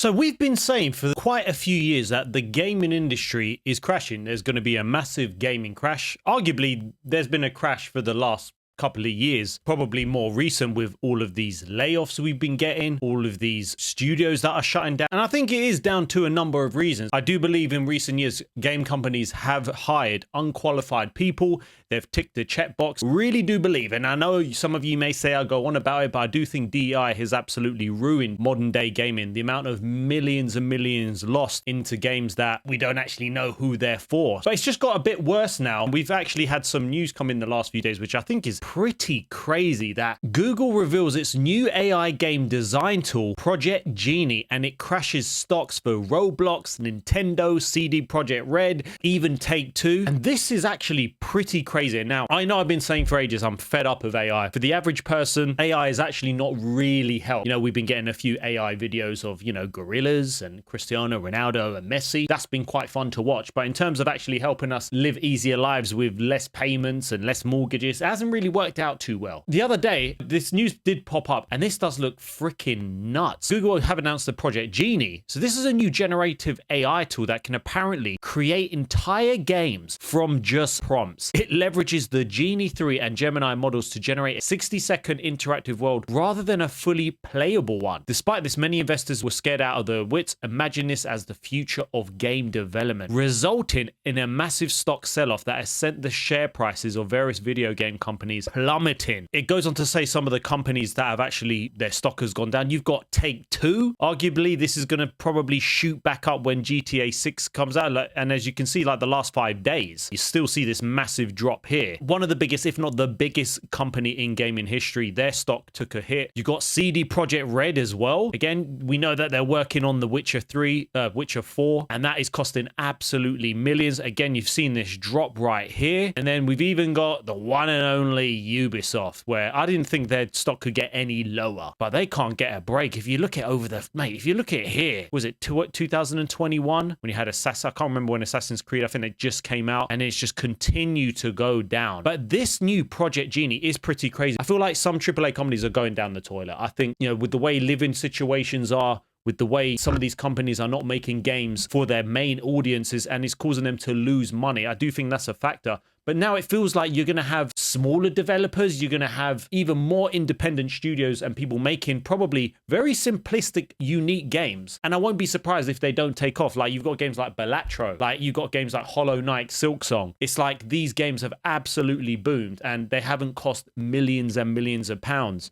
So we've been saying for quite a few years that the gaming industry is crashing. There's going to be a massive gaming crash. Arguably, there's been a crash for the last couple of years, probably more recent with all of these layoffs we've been getting, all of these studios that are shutting down. And I think it is down to a number of reasons. I do believe in recent years, game companies have hired unqualified people. They've ticked the checkbox. Really do believe, and I know some of you may say I go on about it, but I do think DEI has absolutely ruined modern day gaming. The amount of millions and millions lost into games that we don't actually know who they're for. But it's just got a bit worse now. We've actually had some news come in the last few days, which I think is pretty crazy, that Google reveals its new AI game design tool, Project Genie, and it crashes stocks for Roblox, Nintendo, CD Projekt Red, even Take-Two. And this is actually pretty crazy. Now, I know I've been saying for ages I'm fed up of AI. For the average person, AI is actually not really helped. You know, we've been getting a few AI videos of, you know, gorillas and Cristiano Ronaldo and Messi. That's been quite fun to watch. But in terms of actually helping us live easier lives with less payments and less mortgages, it hasn't really worked out too well. The other day, this news did pop up, and this does look freaking nuts. Google have announced the Project Genie. So this is a new generative AI tool that can apparently create entire games from just prompts. It leverages the Genie 3 and Gemini models to generate a 60-second interactive world rather than a fully playable one. Despite this, many investors were scared out of their wits, imagine this as the future of game development, resulting in a massive stock sell-off that has sent the share prices of various video game companies plummeting. It goes on to say some of the companies that have actually, their stock has gone down. You've got Take-Two. Arguably, this is going to probably shoot back up when GTA 6 comes out. And as you can see, like the last 5 days, you still see this massive drop here. One of the biggest, if not the biggest company in gaming history, their stock took a hit. You got CD Projekt Red as well. Again, we know that they're working on the Witcher 4, and that is costing absolutely millions. Again, you've seen this drop right here. And then we've even got the one and only Ubisoft, where I didn't think their stock could get any lower, but they can't get a break. If you look at if you look at here, was it 2021 when you had Assassin's, I can't remember when Assassin's Creed, I think it just came out, and it's just continued to go down. But this new Project Genie is pretty crazy. I feel like some AAA companies are going down the toilet. I think, you know, with the way living situations are, with the way some of these companies are not making games for their main audiences, and it's causing them to lose money. I do think that's a factor. But now it feels like you're going to have smaller developers, you're going to have even more independent studios and people making probably very simplistic, unique games. And I won't be surprised if they don't take off. Like, you've got games like Balatro, like you've got games like Hollow Knight, Silksong. It's like these games have absolutely boomed, and they haven't cost millions and millions of pounds.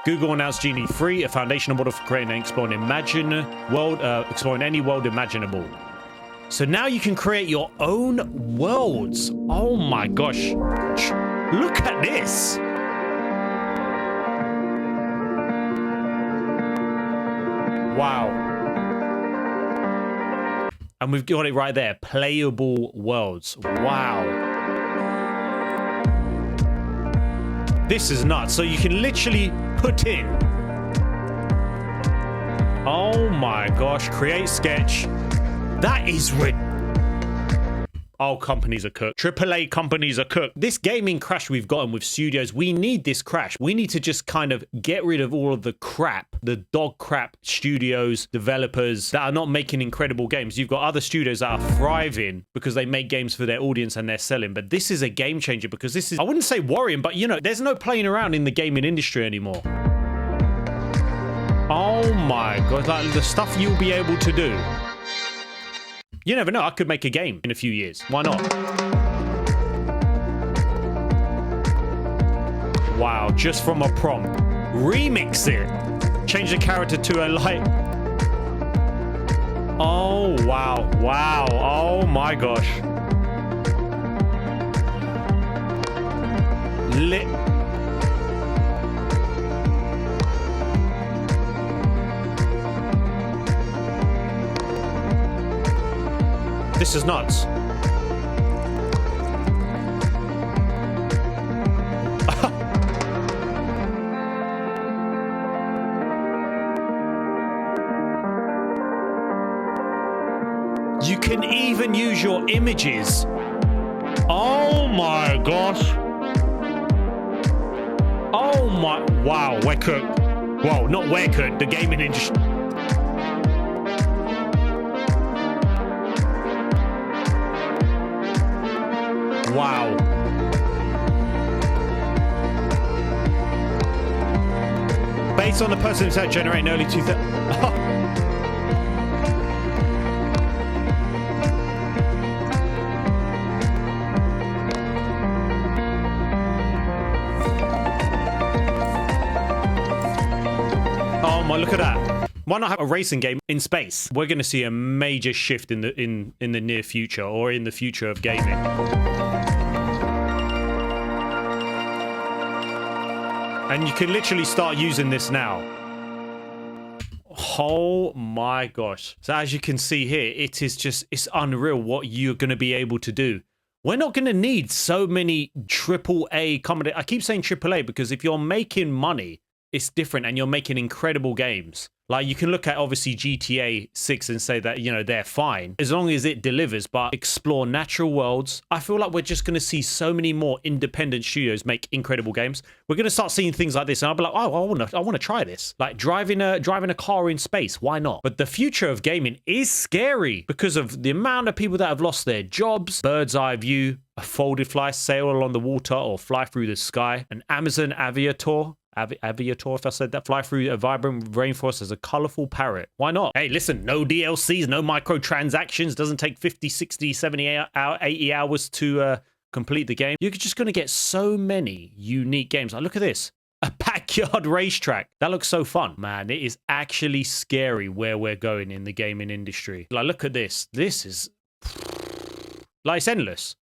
Google announced Genie 3, a foundational model for creating and exploring exploring any world imaginable. So now you can create your own worlds. Oh my gosh. Look at this. Wow. And we've got it right there. Playable worlds. Wow. This is nuts. So you can literally put in. Oh my gosh. Create sketch. That is oh, companies are cooked. AAA companies are cooked. This gaming crash we've gotten with studios, we need this crash. We need to just kind of get rid of all of the crap, the dog crap studios, developers that are not making incredible games. You've got other studios that are thriving because they make games for their audience and they're selling. But this is a game changer, because this is, I wouldn't say worrying, but you know, there's no playing around in the gaming industry anymore. Oh my God, like the stuff you'll be able to do. You never know, I could make a game in a few years. Why not? Wow, just from a prompt. Remix it. Change the character to a light. Oh, wow. Wow. Oh my gosh. This is nuts. You can even use your images. Oh my gosh. Oh my, wow, we're cooked. Well, not where could, the gaming industry. Wow. Based on the person who generated in early 2000. Oh my, look at that. Why not have a racing game in space? We're going to see a major shift in the near future, or in the future of gaming. And you can literally start using this now. Oh my gosh. So as you can see here, it is just, it's unreal what you're going to be able to do. We're not going to need so many AAA comedy. I keep saying AAA because if you're making money, it's different, and you're making incredible games. Like, you can look at obviously GTA 6 and say that, you know, they're fine as long as it delivers, but explore natural worlds. I feel like we're just going to see so many more independent studios make incredible games. We're going to start seeing things like this, and I'll be like, oh, I want to try this. Like driving a car in space. Why not? But the future of gaming is scary because of the amount of people that have lost their jobs. Bird's eye view, a folded fly, sail along the water or fly through the sky, an Amazon aviator, if I said that, fly through a vibrant rainforest as a colorful parrot. Why not? Hey, listen, no DLCs, no microtransactions, doesn't take 50, 60, 70, 80 hours to complete the game. You're just going to get so many unique games. Like, look at this. A backyard racetrack. That looks so fun. Man, it is actually scary where we're going in the gaming industry. Like, look at this. This is... like, it's endless.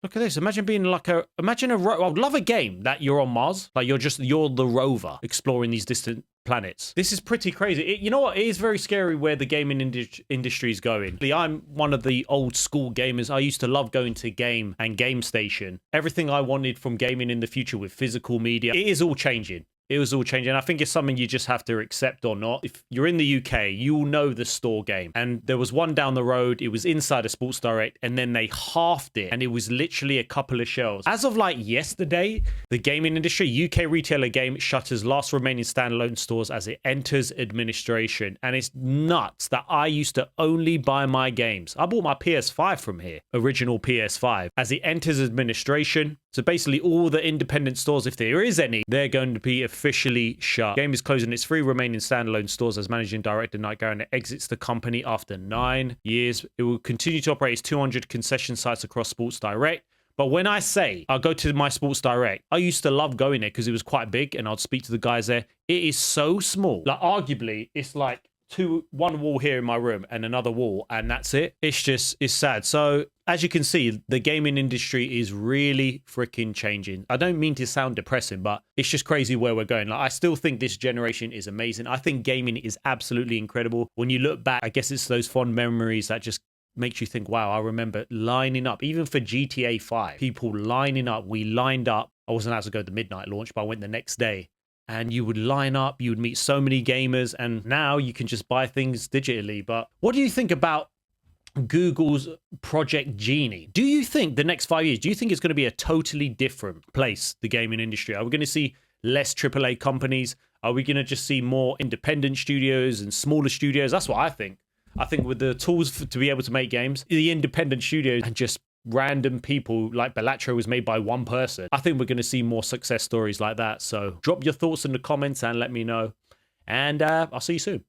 Look at this. Imagine being like I would love a game that you're on Mars. Like, you're the rover exploring these distant planets. This is pretty crazy. You know what? It is very scary where the gaming industry is going. I'm one of the old school gamers. I used to love going to Game and Game Station. Everything I wanted from gaming in the future with physical media, it is all changing. It was all changing. I think it's something you just have to accept or not. If you're in the UK, you'll know the store game. And there was one down the road. It was inside a Sports Direct, and then they halved it, and it was literally a couple of shelves. As of like yesterday, the gaming industry, UK retailer Game shutters last remaining standalone stores as it enters administration. And it's nuts that I used to only buy my games. I bought my PS5 from here, original PS5, as it enters administration. So basically all the independent stores, if there is any, they're going to be officially shut. Game is closing its 3 remaining standalone stores as managing director Night Garner exits the company after 9 years. It will continue to operate its 200 concession sites across Sports Direct. But when I say I'll go to my Sports Direct, I used to love going there because it was quite big and I'd speak to the guys there. It is so small. Like, arguably, it's like one wall here in my room and another wall, and that's it. It's sad. So as you can see, the gaming industry is really freaking changing. I don't mean to sound depressing, but it's just crazy where we're going. Like, I still think this generation is amazing. I think gaming is absolutely incredible. When you look back, I guess it's those fond memories that just makes you think, wow, I remember lining up, even for GTA 5, people lining up. We lined up. I wasn't allowed to go to the midnight launch, but I went the next day. And you would line up, you would meet so many gamers, and now you can just buy things digitally. But what do you think about Google's Project Genie? Do you think the next 5 years, do you think it's going to be a totally different place, the gaming industry? Are we going to see less AAA companies? Are we going to just see more independent studios and smaller studios? That's what I think. I think with the tools to be able to make games, the independent studios and just random people, like Balatro was made by one person. I think we're going to see more success stories like that. So drop your thoughts in the comments and let me know. And I'll see you soon.